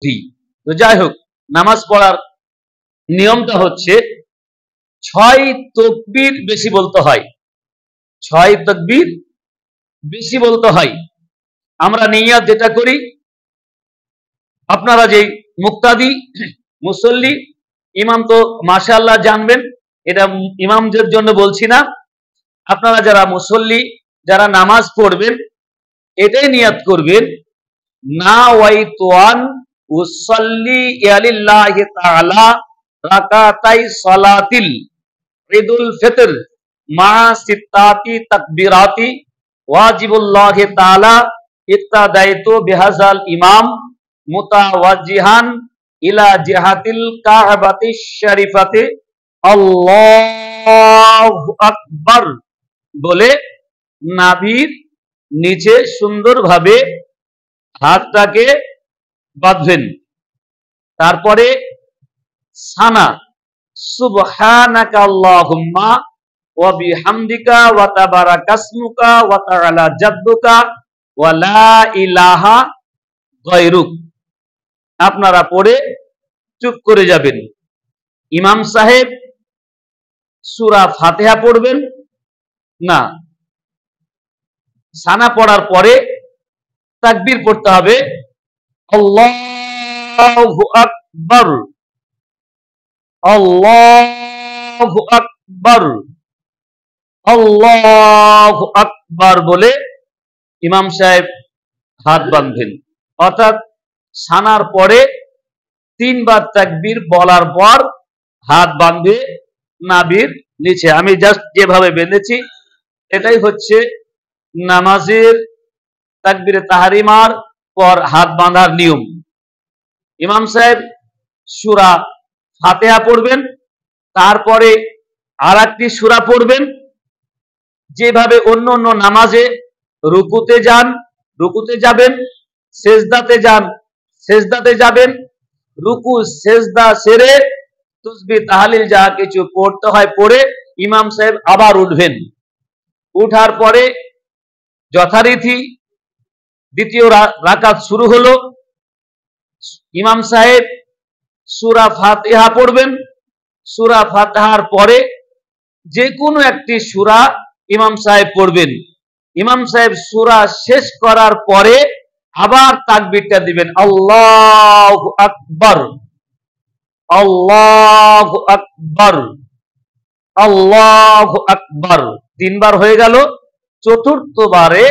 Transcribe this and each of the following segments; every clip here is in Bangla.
তো যাই হোক, নামাজ পড়ার নিয়মটা হচ্ছে 6 তাকবীর বেশি বলতে হয়। 6 তাকবীর বেশি বলতে হয়। আমরা নিয়াত যেটা করি, আপনারা যে মুক্তাদি মুসল্লি, ইমাম তো মাশাআল্লাহ জানবেন, এটা ইমামদের জন্য বলছি না, আপনারা যারা মুসল্লি, যারা নামাজ পড়বেন, এটাই নিয়াত করবেন, নাওয়াইতু আন উসাল্লি লিল্লাহি তাআলা রাকাতাই সালাতিল ঈদুল ফিতর মা সিত্তাতি তাকবীরাতি ওয়াজিবুল্লাহি তাআলা ইত্তাদাইতু বিহাজাল ইমাম মুতাওয়াজ্জিহান ইলা জিহাতিল কাবাতিশ শরীফাতি আল্লাহু আকবার বলে নাভির নিচে সুন্দরভাবে হাতটাকে বাঁধবেন। তারপরে সানা সুবহানাকা আল্লাহুম্মা ওয়া বিহামদিকা ওয়া তাবারাকাসমুকা ওয়া তাআলা জাদ্দুকা ওয়া লা ইলাহা গায়রুক আপনারা পড়ে চুপ করে যাবেন। ইমাম সাহেব সূরা ফাতিহা পড়বেন না, সানা পড়ার পরে তাকবীর পড়তে হবে, আল্লাহু আকবার, আল্লাহু আকবার, আল্লাহু আকবার বলে ইমাম সাহেব হাত বাঁধবেন। অর্থাৎ সানার পরে 3 বার তাকবীর বলার পর হাত বাঁধবে নাভির নিচে। আমি জাস্ট যেভাবে বেঁধেছি এটাই হচ্ছে নামাজের তাকবীরে তাহরিমার পর হাত বাঁধার নিয়ম। ইমাম সাহেব সূরা ফাতিহা পড়বেন, তারপরে আরেকটি সূরা পড়বেন। যেভাবে অন্য অন্য নামাজে রুকুতে যান, রুকুতে যাবেন, সেজদাতে যান, সেজদাতে যাবেন, রুকু সেজদা সেরে তাসবিহ তাহলিল যা কিছু পড়তে হয় পড়ে ইমাম সাহেব আবার উঠবেন। উঠার পরে যথারীতি দ্বিতীয় রাকাত শুরু হলো, ইমাম সাহেব সূরা ফাতিহা পড়বেন। সূরা ফাতিহার পরে যে কোনো একটি সূরা ইমাম সাহেব পড়বেন। ইমাম সাহেব সূরা শেষ করার পরে আবার তাকবীরটা দিবেন, আল্লাহু আকবার, আল্লাহু আকবার, আল্লাহু আকবার। 3 বার হয়ে গেল। চতুর্থবারে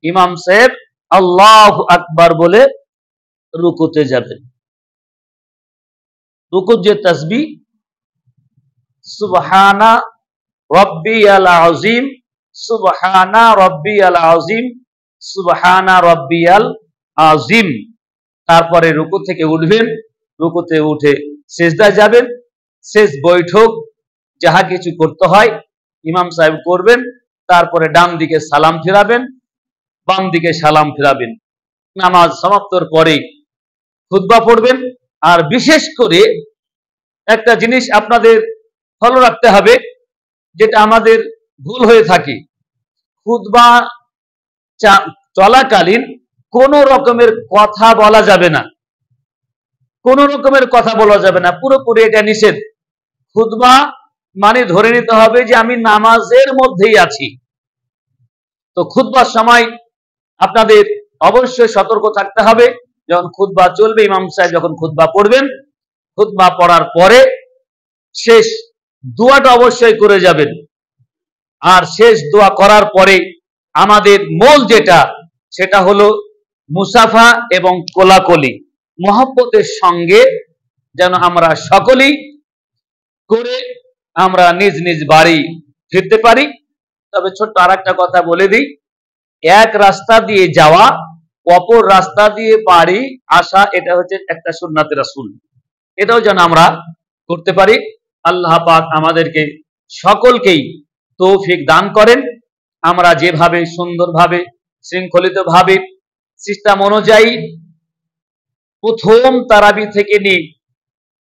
ইমাম সাহেব আল্লাহু আকবার বলে রুকুতে যাবেন। রুকুর যে তাসবিহ, সুবহানা রাব্বিয়াল আযীম, সুবহানা রাব্বিয়াল আযীম, সুবহানা রাব্বিয়াল আযীম। তারপরে রুকু থেকে উঠবেন, রুকুতে উঠে সিজদায় যাবেন, শেষ বৈঠক যাহা কিছু করতে হয় ইমাম সাহেব করবেন। তারপরে ডান দিকে সালাম ফিরাবেন, বাম দিকে সালাম ফিরাবেন। নামাজ সমাপ্তর পরে খুতবা পড়বেন। আর বিশেষ করে একটা জিনিস আপনাদের ফলো রাখতে হবে, যেটা আমাদের ভুল হয়ে থাকে, খুতবা চলাকালীন কোন রকমের কথা বলা যাবে না, কোন রকমের কথা বলা যাবে না, পুরোপুরি এটা নিষেধ। খুতবা মানে ধরে নিতে হবে যে আমি নামাজের মধ্যেই আছি। তো খুতবার সময় আপনাদের অবশ্যই সতর্ক থাকতে হবে। যখন খুতবা চলবে, ইমাম সাহেব যখন খুতবা পড়বেন, খুতবা পড়ার পরে শেষ দোয়াটা অবশ্যই করে যাবেন। আর শেষ দোয়া করার পরে আমাদের মূল যেটা, সেটা হলো মুসাফা এবং কোলাকুলি, মহব্বতের সঙ্গে যেন আমরা সকলেই করে আমরা নিজ নিজ বাড়ি ফিরতে পারি। তবে ছোট্ট আরেকটা কথা বলে দিই, এক রাস্তা দিয়ে যাওয়া, অপর রাস্তা দিয়ে বাড়ি আসা, এটা হচ্ছে একটা সুন্নাতে রাসূল। এটাও যেন আমরা করতে পারি। আল্লাহ পাক আমাদেরকে সকলকেই তৌফিক দান করেন। আমরা যেভাবে সুন্দরভাবে শৃঙ্খলিতভাবে সিস্টেম অনুযায়ী প্রথম তারাবি থেকে নিয়ে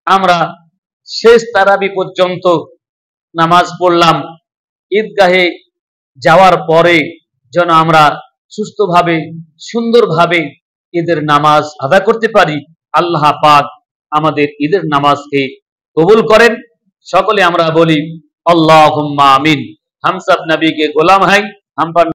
আমরা শেষ তারাবি পর্যন্ত নামাজ পড়লাম, ঈদগাহে যাওয়ার পরে যেন আমরা সুস্থভাবে সুন্দরভাবে ঈদের নামাজ আদায় করতে পারি। আল্লাহ পাক আমাদের ঈদের নামাজকে কবুল করেন। সকলে আমরা বলি আল্লাহুম্মা আমিন। हम सब नबी के गुलाम हैं, हम पर